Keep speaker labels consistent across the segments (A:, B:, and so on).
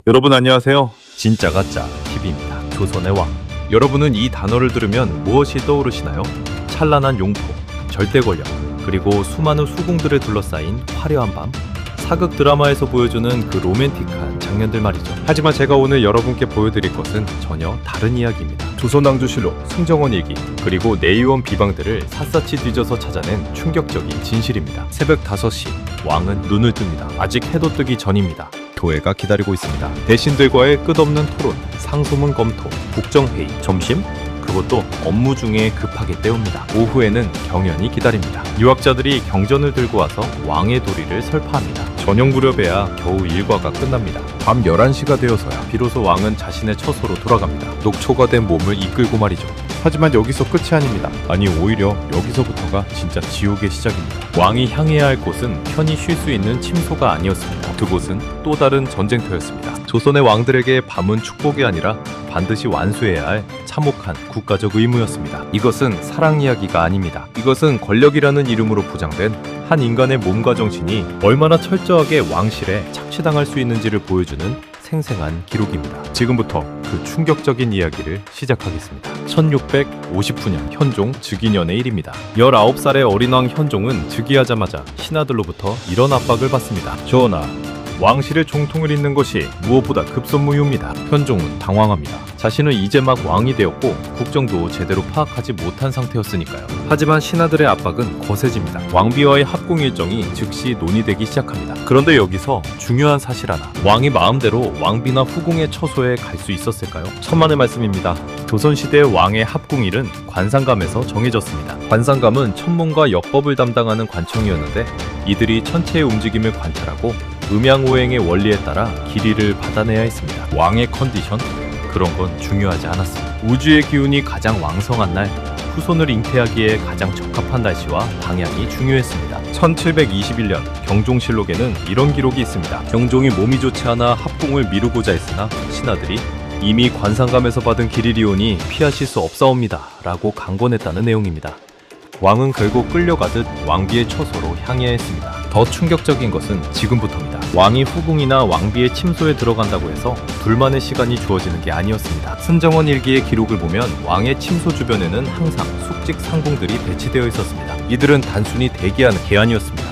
A: 여러분 안녕하세요.
B: 진짜 가짜 TV입니다. 조선의 왕. 여러분은 이 단어를 들으면 무엇이 떠오르시나요? 찬란한 용포, 절대 권력, 그리고 수많은 수궁들에 둘러싸인 화려한 밤. 사극 드라마에서 보여주는 그 로맨틱한 장면들 말이죠. 하지만 제가 오늘 여러분께 보여드릴 것은 전혀 다른 이야기입니다. 조선왕조실록, 승정원 일기, 그리고 내의원 비방들을 샅샅이 뒤져서 찾아낸 충격적인 진실입니다. 새벽 5시, 왕은 눈을 뜹니다. 아직 해도 뜨기 전입니다. 교회가 기다리고 있습니다. 대신들과의 끝없는 토론, 상소문 검토, 국정회의, 점심? 그것도 업무 중에 급하게 때웁니다. 오후에는 경연이 기다립니다. 유학자들이 경전을 들고 와서 왕의 도리를 설파합니다. 저녁 무렵에야 겨우 일과가 끝납니다. 밤 11시가 되어서야 비로소 왕은 자신의 처소로 돌아갑니다. 녹초가 된 몸을 이끌고 말이죠. 하지만 여기서 끝이 아닙니다. 아니 오히려 여기서부터가 진짜 지옥의 시작입니다. 왕이 향해야 할 곳은 편히 쉴 수 있는 침소가 아니었습니다. 그곳은 또 다른 전쟁터였습니다. 조선의 왕들에게 밤은 축복이 아니라 반드시 완수해야 할 참혹한 국가적 의무였습니다. 이것은 사랑 이야기가 아닙니다. 이것은 권력이라는 이름으로 포장된 한 인간의 몸과 정신이 얼마나 철저하게 왕실에 착취당할 수 있는지를 보여주는 생생한 기록입니다. 지금부터 그 충격적인 이야기를 시작하겠습니다. 1659년 현종 즉위년의 일입니다. 19살의 어린 왕 현종은 즉위하자마자 신하들로부터 이런 압박을 받습니다. 전하, 왕실의 총통을 잇는 것이 무엇보다 급선무유입니다. 현종은 당황합니다. 자신은 이제 막 왕이 되었고 국정도 제대로 파악하지 못한 상태였으니까요. 하지만 신하들의 압박은 거세집니다. 왕비와의 합공 일정이 즉시 논의되기 시작합니다. 그런데 여기서 중요한 사실 하나. 왕이 마음대로 왕비나 후궁의 처소에 갈 수 있었을까요? 천만의 말씀입니다. 조선시대의 왕의 합궁일은 관상감에서 정해졌습니다. 관상감은 천문과 역법을 담당하는 관청이었는데 이들이 천체의 움직임을 관찰하고 음양오행의 원리에 따라 길이를 받아내야 했습니다. 왕의 컨디션? 그런 건 중요하지 않았습니다. 우주의 기운이 가장 왕성한 날, 후손을 잉태하기에 가장 적합한 날씨와 방향이 중요했습니다. 1721년 경종실록에는 이런 기록이 있습니다. 경종이 몸이 좋지 않아 합궁을 미루고자 했으나 신하들이 이미 관상감에서 받은 기리리온이 피하실 수 없사옵니다 라고 강권했다는 내용입니다. 왕은 결국 끌려가듯 왕비의 처소로 향해야 했습니다. 더 충격적인 것은 지금부터입니다. 왕이 후궁이나 왕비의 침소에 들어간다고 해서 둘만의 시간이 주어지는 게 아니었습니다. 승정원 일기의 기록을 보면 왕의 침소 주변에는 항상 숙직 상궁들이 배치되어 있었습니다. 이들은 단순히 대기하는 개안이었습니다.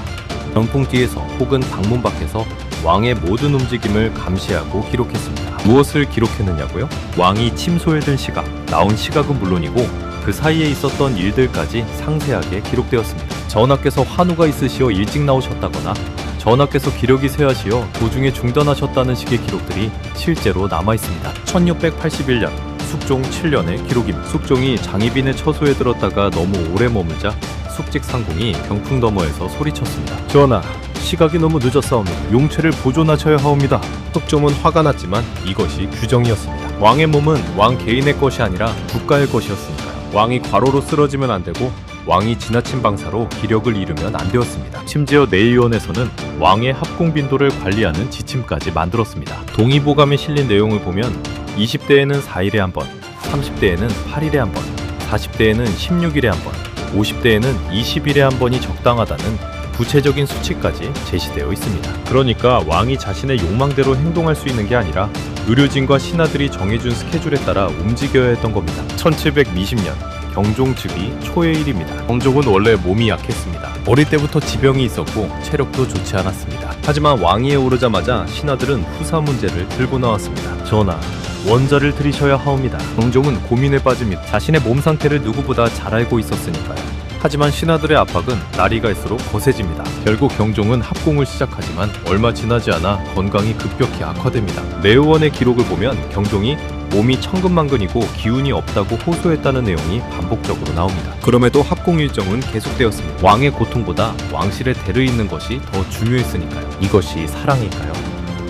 B: 병풍 뒤에서 혹은 방문 밖에서 왕의 모든 움직임을 감시하고 기록했습니다. 무엇을 기록했느냐고요? 왕이 침소에 든 시각, 나온 시각은 물론이고 그 사이에 있었던 일들까지 상세하게 기록되었습니다. 전하께서 환우가 있으시어 일찍 나오셨다거나 전하께서 기력이 쇠하시어 도중에 중단하셨다는 식의 기록들이 실제로 남아있습니다. 1681년 숙종 7년의 기록입니다. 숙종이 장희빈의 처소에 들었다가 너무 오래 머물자 숙직 상궁이 병풍 너머에서 소리쳤습니다. 전하, 시각이 너무 늦었사옵니다. 용체를 보존하셔야 하옵니다. 숙종은 화가 났지만 이것이 규정이었습니다. 왕의 몸은 왕 개인의 것이 아니라 국가의 것이었으니까요. 왕이 과로로 쓰러지면 안 되고 왕이 지나친 방사로 기력을 잃으면 안 되었습니다. 심지어 내의원에서는 왕의 합궁 빈도를 관리하는 지침까지 만들었습니다. 동의보감에 실린 내용을 보면 20대에는 4일에 한 번, 30대에는 8일에 한 번, 40대에는 16일에 한 번, 50대에는 20일에 한 번이 적당하다는 구체적인 수치까지 제시되어 있습니다. 그러니까 왕이 자신의 욕망대로 행동할 수 있는 게 아니라 의료진과 신하들이 정해준 스케줄에 따라 움직여야 했던 겁니다. 1720년 경종 즉위 초의 일입니다. 경종은 원래 몸이 약했습니다. 어릴 때부터 지병이 있었고 체력도 좋지 않았습니다. 하지만 왕위에 오르자마자 신하들은 후사 문제를 들고 나왔습니다. 전하, 원자를 들이셔야 하옵니다. 경종은 고민에 빠집니다. 자신의 몸 상태를 누구보다 잘 알고 있었으니까요. 하지만 신하들의 압박은 날이 갈수록 거세집니다. 결국 경종은 합궁을 시작하지만 얼마 지나지 않아 건강이 급격히 악화됩니다. 내의원의 기록을 보면 경종이 몸이 천근만근이고 기운이 없다고 호소했다는 내용이 반복적으로 나옵니다. 그럼에도 합궁 일정은 계속되었습니다. 왕의 고통보다 왕실에 대를 잇는 것이 더 중요했으니까요. 이것이 사랑일까요?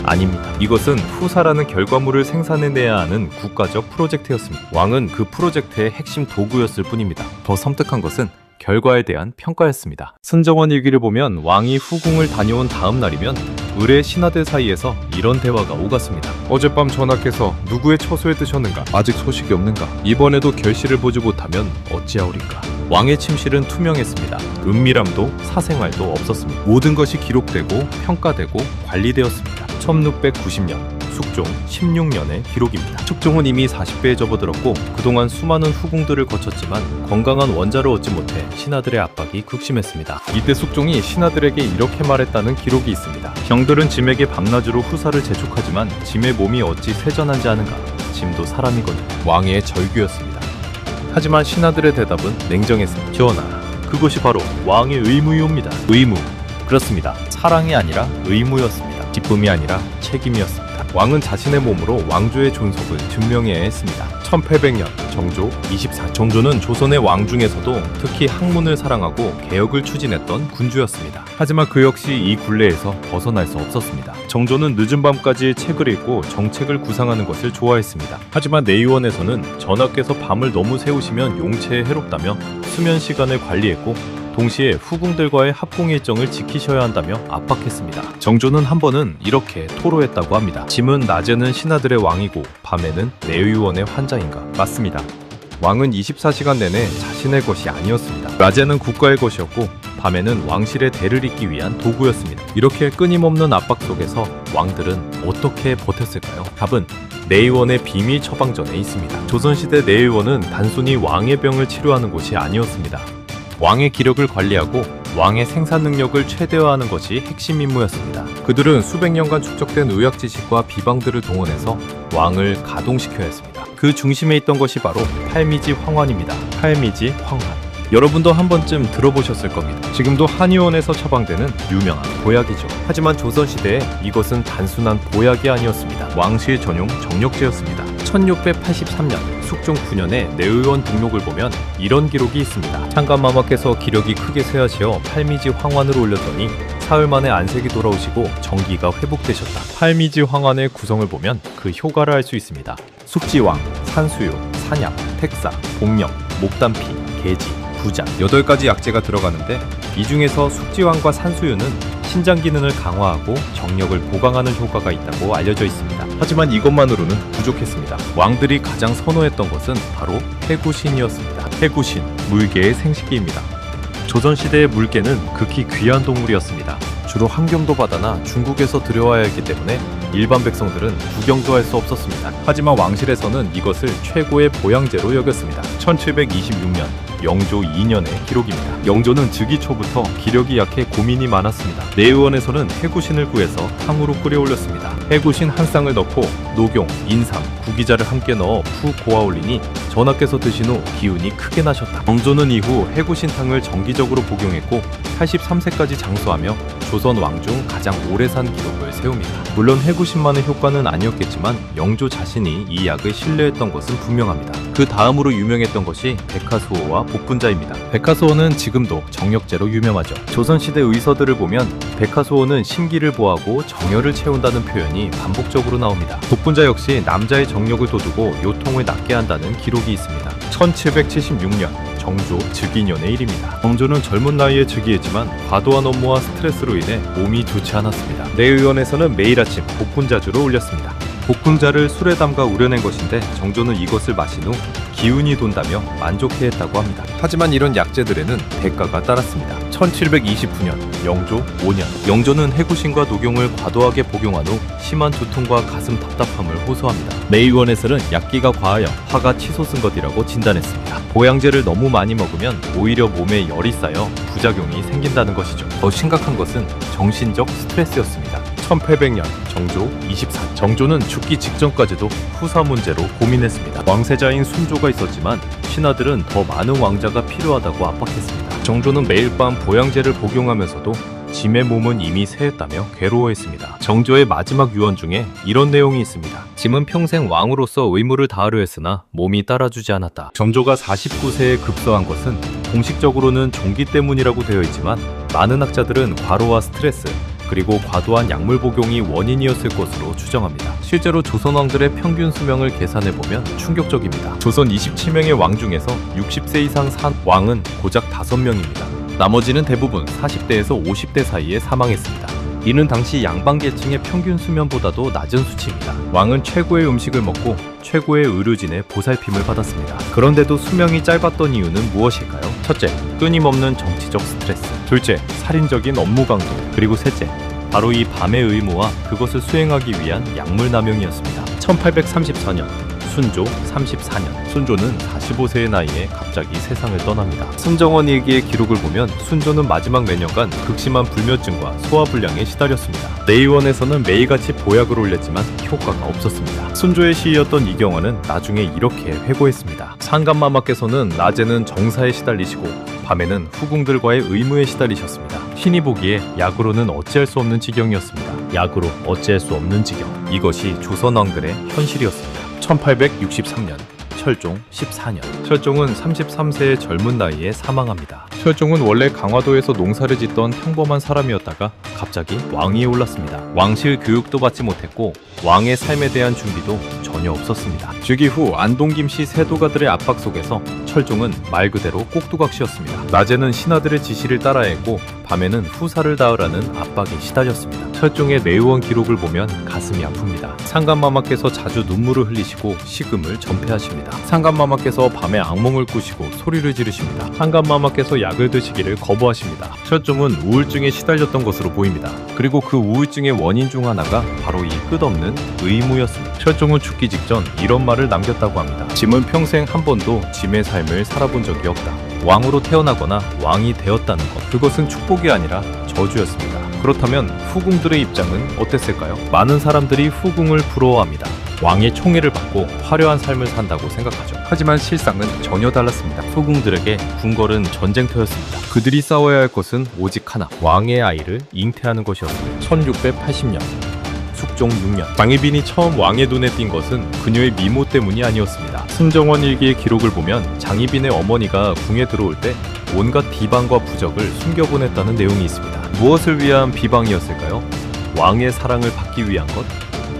B: 아닙니다. 이것은 후사라는 결과물을 생산해내야 하는 국가적 프로젝트였습니다. 왕은 그 프로젝트의 핵심 도구였을 뿐입니다. 더 섬뜩한 것은 결과에 대한 평가였습니다. 승정원 일기를 보면 왕이 후궁을 다녀온 다음 날이면 의뢰 신하들 사이에서 이런 대화가 오갔습니다. 어젯밤 전하께서 누구의 처소에 드셨는가? 아직 소식이 없는가? 이번에도 결실을 보지 못하면 어찌하오리까? 왕의 침실은 투명했습니다. 은밀함도 사생활도 없었습니다. 모든 것이 기록되고 평가되고 관리되었습니다. 1690년 숙종 16년의 기록입니다. 숙종은 이미 40대에 접어들었고 그동안 수많은 후궁들을 거쳤지만 건강한 원자를 얻지 못해 신하들의 압박이 극심했습니다. 이때 숙종이 신하들에게 이렇게 말했다는 기록이 있습니다. 형들은 짐에게 밤낮으로 후사를 재촉하지만 짐의 몸이 어찌 쇠전하지 않은가. 짐도 사람이거든. 왕의 절규였습니다. 하지만 신하들의 대답은 냉정했습니다. 전하, 그것이 바로 왕의 의무이옵니다. 의무. 그렇습니다. 사랑이 아니라 의무였습니다. 기쁨이 아니라 책임이었습니다. 왕은 자신의 몸으로 왕조의 존속을 증명해야 했습니다. 1800년 정조 24. 정조는 조선의 왕 중에서도 특히 학문을 사랑하고 개혁을 추진했던 군주였습니다. 하지만 그 역시 이 굴레에서 벗어날 수 없었습니다. 정조는 늦은 밤까지 책을 읽고 정책을 구상하는 것을 좋아했습니다. 하지만 내의원에서는 전하께서 밤을 너무 새우시면 용체에 해롭다며 수면 시간을 관리했고 동시에 후궁들과의 합공 일정을 지키셔야 한다며 압박했습니다. 정조는 한 번은 이렇게 토로했다고 합니다. 짐은 낮에는 신하들의 왕이고 밤에는 내의원의 환자인가? 맞습니다. 왕은 24시간 내내 자신의 것이 아니었습니다. 낮에는 국가의 것이었고 밤에는 왕실의 대를 잇기 위한 도구였습니다. 이렇게 끊임없는 압박 속에서 왕들은 어떻게 버텼을까요? 답은 내의원의 비밀 처방전에 있습니다. 조선시대 내의원은 단순히 왕의 병을 치료하는 곳이 아니었습니다. 왕의 기력을 관리하고 왕의 생산 능력을 최대화하는 것이 핵심 임무였습니다. 그들은 수백 년간 축적된 의학 지식과 비방들을 동원해서 왕을 가동시켜야 했습니다. 그 중심에 있던 것이 바로 팔미지 황환입니다. 팔미지 황환. 여러분도 한 번쯤 들어보셨을 겁니다. 지금도 한의원에서 처방되는 유명한 보약이죠. 하지만 조선시대에 이것은 단순한 보약이 아니었습니다. 왕실 전용 정력제였습니다. 1683년 숙종 9년에 내의원 등록을 보면 이런 기록이 있습니다. 창간마마께서 기력이 크게 쇠하시어 팔미지 황환을 올렸더니 사흘 만에 안색이 돌아오시고 정기가 회복되셨다. 팔미지 황환의 구성을 보면 그 효과를 알 수 있습니다. 숙지황, 산수유, 산약, 택사, 복령, 목단피, 계지, 부자 8가지 약재가 들어가는데 이 중에서 숙지황과 산수유는 신장 기능을 강화하고 정력을 보강하는 효과가 있다고 알려져 있습니다. 하지만 이것만으로는 부족했습니다. 왕들이 가장 선호했던 것은 바로 해구신이었습니다. 해구신, 물개의 생식기입니다. 조선시대의 물개는 극히 귀한 동물이었습니다. 주로 함경도 바다나 중국에서 들여와야 했기 때문에 일반 백성들은 구경도 할 수 없었습니다. 하지만 왕실에서는 이것을 최고의 보양제로 여겼습니다. 1726년 영조 2년의 기록입니다. 영조는 즉위 초부터 기력이 약해 고민이 많았습니다. 내의원에서는 해구신을 구해서 탕으로 끓여 올렸습니다. 해구신 한 쌍을 넣고 녹용, 인삼, 구기자를 함께 넣어 푹 고아 올리니 전하께서 드신 후 기운이 크게 나셨다. 영조는 이후 해구신탕을 정기적으로 복용했고 83세까지 장수하며 조선 왕 중 가장 오래 산 기록을 세웁니다. 물론 해구신만의 효과는 아니었겠지만 영조 자신이 이 약을 신뢰했던 것은 분명합니다. 그 다음으로 유명했던 것이 백화수호와 복분자입니다. 백화수호는 지금도 정력제로 유명하죠. 조선시대 의서들을 보면 백화수호는 심기를 보하고 정열을 채운다는 표현이 반복적으로 나옵니다. 복분자 역시 남자의 정력을 돋우고 요통을 낫게 한다는 기록이 있습니다. 1776년 정조 즉위년의 일입니다. 정조는 젊은 나이에 즉위했지만 과도한 업무와 스트레스로 인해 몸이 좋지 않았습니다. 내의원에서는 매일 아침 복분자주를 올렸습니다. 복분자를 술에 담가 우려낸 것인데 정조는 이것을 마신 후 기운이 돈다며 만족해했다고 합니다. 하지만 이런 약재들에는 대가가 따랐습니다. 1729년 영조 5년 영조는 해구신과 녹용을 과도하게 복용한 후 심한 두통과 가슴 답답함을 호소합니다. 내의원에서는 약기가 과하여 화가 치솟은 것이라고 진단했습니다. 보양제를 너무 많이 먹으면 오히려 몸에 열이 쌓여 부작용이 생긴다는 것이죠. 더 심각한 것은 정신적 스트레스였습니다. 1800년 정조 24. 정조는 죽기 직전까지도 후사 문제로 고민했습니다. 왕세자인 순조가 있었지만 신하들은 더 많은 왕자가 필요하다고 압박했습니다. 정조는 매일 밤 보양제를 복용하면서도 짐의 몸은 이미 쇠했다며 괴로워했습니다. 정조의 마지막 유언 중에 이런 내용이 있습니다. 짐은 평생 왕으로서 의무를 다하려 했으나 몸이 따라주지 않았다. 정조가 49세에 급서한 것은 공식적으로는 종기 때문이라고 되어 있지만 많은 학자들은 과로와 스트레스 그리고 과도한 약물 복용이 원인이었을 것으로 추정합니다. 실제로 조선 왕들의 평균 수명을 계산해보면 충격적입니다. 조선 27명의 왕 중에서 60세 이상 산 왕은 고작 5명입니다. 나머지는 대부분 40대에서 50대 사이에 사망했습니다. 이는 당시 양반계층의 평균 수면보다도 낮은 수치입니다. 왕은 최고의 음식을 먹고 최고의 의료진의 보살핌을 받았습니다. 그런데도 수명이 짧았던 이유는 무엇일까요? 첫째, 끊임없는 정치적 스트레스. 둘째, 살인적인 업무 강도. 그리고 셋째, 바로 이 밤의 의무와 그것을 수행하기 위한 약물 남용이었습니다. 1834년 순조 34년 순조는 45세의 나이에 갑자기 세상을 떠납니다. 승정원 일기의 기록을 보면 순조는 마지막 몇 년간 극심한 불면증과 소화불량에 시달렸습니다. 내의원에서는 매일같이 보약을 올렸지만 효과가 없었습니다. 순조의 시이였던 이경화는 나중에 이렇게 회고했습니다. 상감마마께서는 낮에는 정사에 시달리시고 밤에는 후궁들과의 의무에 시달리셨습니다. 신이 보기에 약으로는 어찌할 수 없는 지경이었습니다. 약으로 어찌할 수 없는 지경. 이것이 조선왕들의 현실이었습니다. 1863년 철종 14년 철종은 33세의 젊은 나이에 사망합니다. 철종은 원래 강화도에서 농사를 짓던 평범한 사람이었다가 갑자기 왕위에 올랐습니다. 왕실 교육도 받지 못했고 왕의 삶에 대한 준비도 전혀 없었습니다. 즉위 후 안동 김씨 세도가들의 압박 속에서 철종은 말 그대로 꼭두각시였습니다. 낮에는 신하들의 지시를 따라야 했고 밤에는 후사를 닿으라는 압박에 시달렸습니다. 철종의 내의원 기록을 보면 가슴이 아픕니다. 상감마마께서 자주 눈물을 흘리시고 식음을 전폐하십니다. 상감마마께서 밤에 악몽을 꾸시고 소리를 지르십니다. 상감마마께서 약을 드시기를 거부하십니다. 철종은 우울증에 시달렸던 것으로 보입니다. 그리고 그 우울증의 원인 중 하나가 바로 이 끝없는 의무였습니다. 철종은 죽기 직전 이런 말을 남겼다고 합니다. 짐은 평생 한 번도 짐의 삶을 살아본 적이 없다. 왕으로 태어나거나 왕이 되었다는 것, 그것은 축복이 아니라 저주였습니다. 그렇다면 후궁들의 입장은 어땠을까요? 많은 사람들이 후궁을 부러워합니다. 왕의 총애를 받고 화려한 삶을 산다고 생각하죠. 하지만 실상은 전혀 달랐습니다. 후궁들에게 궁궐은 전쟁터였습니다. 그들이 싸워야 할 것은 오직 하나, 왕의 아이를 잉태하는 것이었습니다. 1680년 숙종 6년 장희빈이 처음 왕의 눈에 띈 것은 그녀의 미모 때문이 아니었습니다. 승정원 일기의 기록을 보면 장희빈의 어머니가 궁에 들어올 때 온갖 비방과 부적을 숨겨보냈다는 내용이 있습니다. 무엇을 위한 비방이었을까요? 왕의 사랑을 받기 위한 것?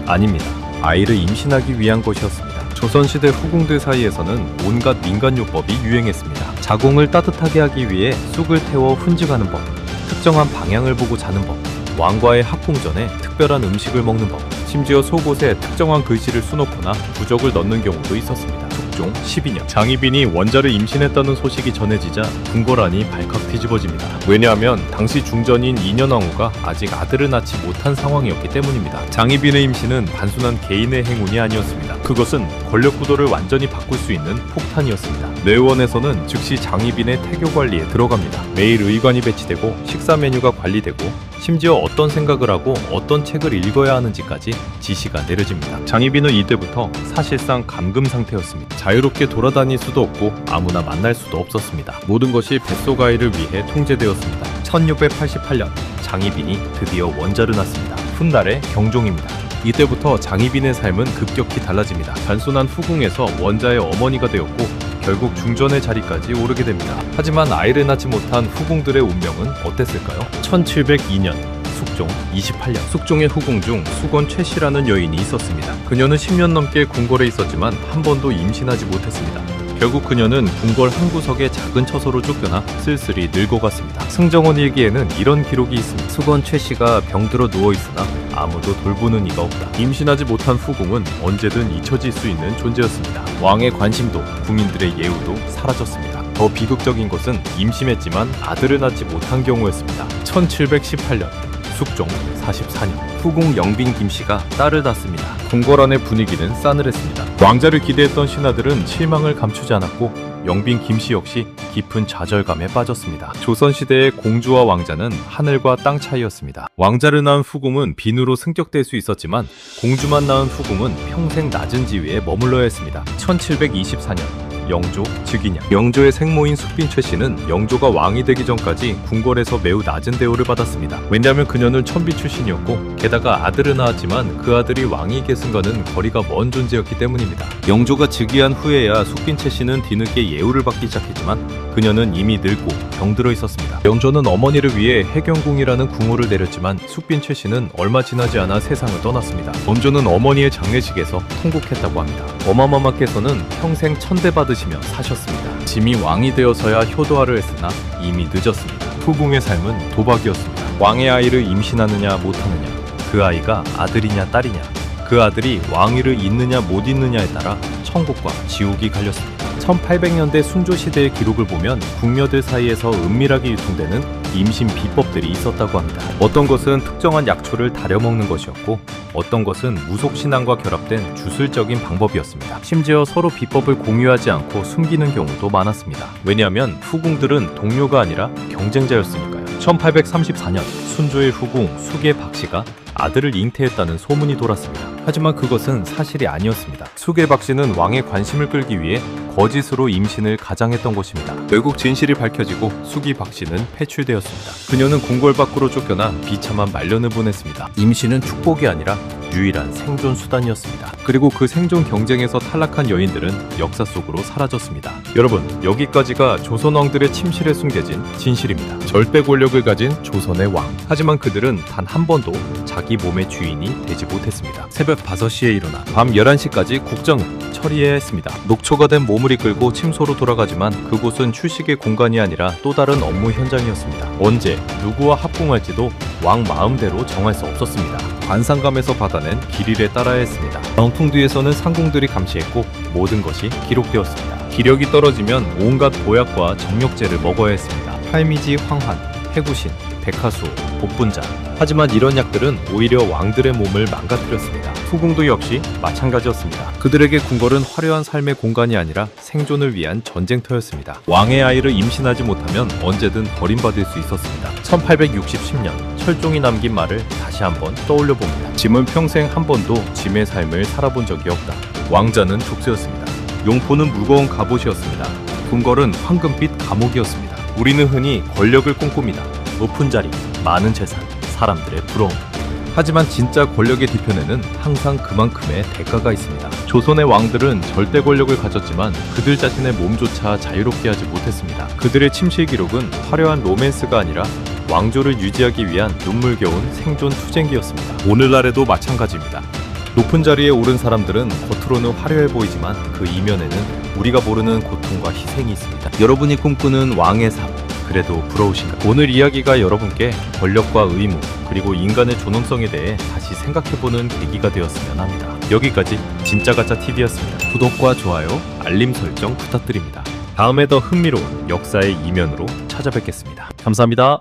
B: 아닙니다. 아이를 임신하기 위한 것이었습니다. 조선시대 후궁들 사이에서는 온갖 민간요법이 유행했습니다. 자궁을 따뜻하게 하기 위해 쑥을 태워 훈증하는 법, 특정한 방향을 보고 자는 법, 왕과의 합궁 전에 특별한 음식을 먹는 법, 심지어 속옷에 특정한 글씨를 수놓거나 부적을 넣는 경우도 있었습니다. 숙종 12년 장희빈이 원자를 임신했다는 소식이 전해지자 궁궐안이 발칵 뒤집어집니다. 왜냐하면 당시 중전인 인현왕후가 아직 아들을 낳지 못한 상황이었기 때문입니다. 장희빈의 임신은 단순한 개인의 행운이 아니었습니다. 그것은 권력 구도를 완전히 바꿀 수 있는 폭탄이었습니다. 내의원에서는 즉시 장희빈의 태교 관리에 들어갑니다. 매일 의관이 배치되고 식사 메뉴가 관리되고 심지어 어떤 생각을 하고 어떤 책을 읽어야 하는지까지 지시가 내려집니다. 장희빈은 이때부터 사실상 감금 상태였습니다. 자유롭게 돌아다닐 수도 없고 아무나 만날 수도 없었습니다. 모든 것이 뱃속 아이를 위해 통제되었습니다. 1688년 장희빈이 드디어 원자를 낳습니다. 훗날의 경종입니다. 이때부터 장희빈의 삶은 급격히 달라집니다. 단순한 후궁에서 원자의 어머니가 되었고 결국 중전의 자리까지 오르게 됩니다. 하지만 아이를 낳지 못한 후궁들의 운명은 어땠을까요? 1702년 숙종 28년 숙종의 후궁 중 수건 최씨라는 여인이 있었습니다. 그녀는 10년 넘게 궁궐에 있었지만 한 번도 임신하지 못했습니다. 결국 그녀는 궁궐 한 구석의 작은 처소로 쫓겨나 쓸쓸히 늙어갔습니다. 승정원 일기에는 이런 기록이 있습니다. 수건 최씨가 병들어 누워있으나 아무도 돌보는 이가 없다. 임신하지 못한 후궁은 언제든 잊혀질 수 있는 존재였습니다. 왕의 관심도 국민들의 예우도 사라졌습니다. 더 비극적인 것은 임신했지만 아들을 낳지 못한 경우였습니다. 1718년 숙종 44년 후궁 영빈 김씨가 딸을 낳습니다. 궁궐 안의 분위기는 싸늘했습니다. 왕자를 기대했던 신하들은 실망을 감추지 않았고 영빈 김씨 역시 깊은 좌절감에 빠졌습니다. 조선시대의 공주와 왕자는 하늘과 땅 차이였습니다. 왕자를 낳은 후궁은 빈으로 승격될 수 있었지만 공주만 낳은 후궁은 평생 낮은 지위에 머물러야 했습니다. 1724년 영조 즉위년 영조의 생모인 숙빈 최씨는 영조가 왕이 되기 전까지 궁궐에서 매우 낮은 대우를 받았습니다. 왜냐하면 그녀는 천비 출신이었고 게다가 아들을 낳았지만 그 아들이 왕위에 승과는 거리가 먼 존재였기 때문입니다. 영조가 즉위한 후에야 숙빈 최씨는 뒤늦게 예우를 받기 시작했지만 그녀는 이미 늙고 병들어 있었습니다. 영조는 어머니를 위해 해경궁이라는 궁궐을 내렸지만 숙빈 최씨는 얼마 지나지 않아 세상을 떠났습니다. 영조는 어머니의 장례식에서 통곡했다고 합니다. 어마마마께서는 평생 천대받으시며 사셨습니다. 짐이 왕이 되어서야 효도하려 했으나 이미 늦었습니다. 후궁의 삶은 도박이었습니다. 왕의 아이를 임신하느냐 못하느냐, 그 아이가 아들이냐 딸이냐, 그 아들이 왕위를 잇느냐 못 잇느냐에 따라 천국과 지옥이 갈렸습니다. 1800년대 순조 시대의 기록을 보면 궁녀들 사이에서 은밀하게 유통되는 임신 비법들이 있었다고 합니다. 어떤 것은 특정한 약초를 다려 먹는 것이었고 어떤 것은 무속신앙과 결합된 주술적인 방법이었습니다. 심지어 서로 비법을 공유하지 않고 숨기는 경우도 많았습니다. 왜냐하면 후궁들은 동료가 아니라 경쟁자였으니까요. 1834년 순조의 후궁 수계 박씨가 아들을 잉태했다는 소문이 돌았습니다. 하지만 그것은 사실이 아니었습니다. 수계 박씨는 왕의 관심을 끌기 위해 거짓으로 임신을 가장했던 것입니다. 결국 진실이 밝혀지고 수기 박씨는 패출되었습니다. 그녀는 궁궐 밖으로 쫓겨나 비참한 말년을 보냈습니다. 임신은 축복이 아니라 유일한 생존 수단이었습니다. 그리고 그 생존 경쟁에서 탈락한 여인들은 역사 속으로 사라졌습니다. 여러분, 여기까지가 조선 왕들의 침실에 숨겨진 진실입니다. 절대 권력을 가진 조선의 왕. 하지만 그들은 단 한 번도 자기 몸의 주인이 되지 못했습니다. 새벽 5시에 일어나 밤 11시까지 국정을 처리해야 했습니다. 녹초가 된 몸을 이끌고 침소로 돌아가지만 그곳은 휴식의 공간이 아니라 또 다른 업무 현장이었습니다. 언제 누구와 합궁할지도 왕 마음대로 정할 수 없었습니다. 관상감에서 받아낸 기릴에 따라야 했습니다. 병풍 뒤에서는 상궁들이 감시했고 모든 것이 기록되었습니다. 기력이 떨어지면 온갖 보약과 정력제를 먹어야 했습니다. 팔미지 황환, 해구신, 백화수, 복분자. 하지만 이런 약들은 오히려 왕들의 몸을 망가뜨렸습니다. 후궁도 역시 마찬가지였습니다. 그들에게 궁궐은 화려한 삶의 공간이 아니라 생존을 위한 전쟁터였습니다. 왕의 아이를 임신하지 못하면 언제든 버림받을 수 있었습니다. 1860년 철종이 남긴 말을 다시 한번 떠올려 봅니다. 짐은 평생 한 번도 짐의 삶을 살아본 적이 없다. 왕자는 족쇄였습니다. 용포는 무거운 갑옷이었습니다. 궁궐은 황금빛 감옥이었습니다. 우리는 흔히 권력을 꿈꿉니다. 높은 자리, 많은 재산, 사람들의 부러움. 하지만 진짜 권력의 뒤편에는 항상 그만큼의 대가가 있습니다. 조선의 왕들은 절대 권력을 가졌지만 그들 자신의 몸조차 자유롭게 하지 못했습니다. 그들의 침실 기록은 화려한 로맨스가 아니라 왕조를 유지하기 위한 눈물겨운 생존 투쟁기였습니다. 오늘날에도 마찬가지입니다. 높은 자리에 오른 사람들은 겉으로는 화려해 보이지만 그 이면에는 우리가 모르는 고통과 희생이 있습니다. 여러분이 꿈꾸는 왕의 삶, 그래도 부러우신가요? 오늘 이야기가 여러분께 권력과 의무, 그리고 인간의 존엄성에 대해 다시 생각해보는 계기가 되었으면 합니다. 여기까지 진짜가짜TV였습니다. 구독과 좋아요, 알림 설정 부탁드립니다. 다음에 더 흥미로운 역사의 이면으로 찾아뵙겠습니다. 감사합니다.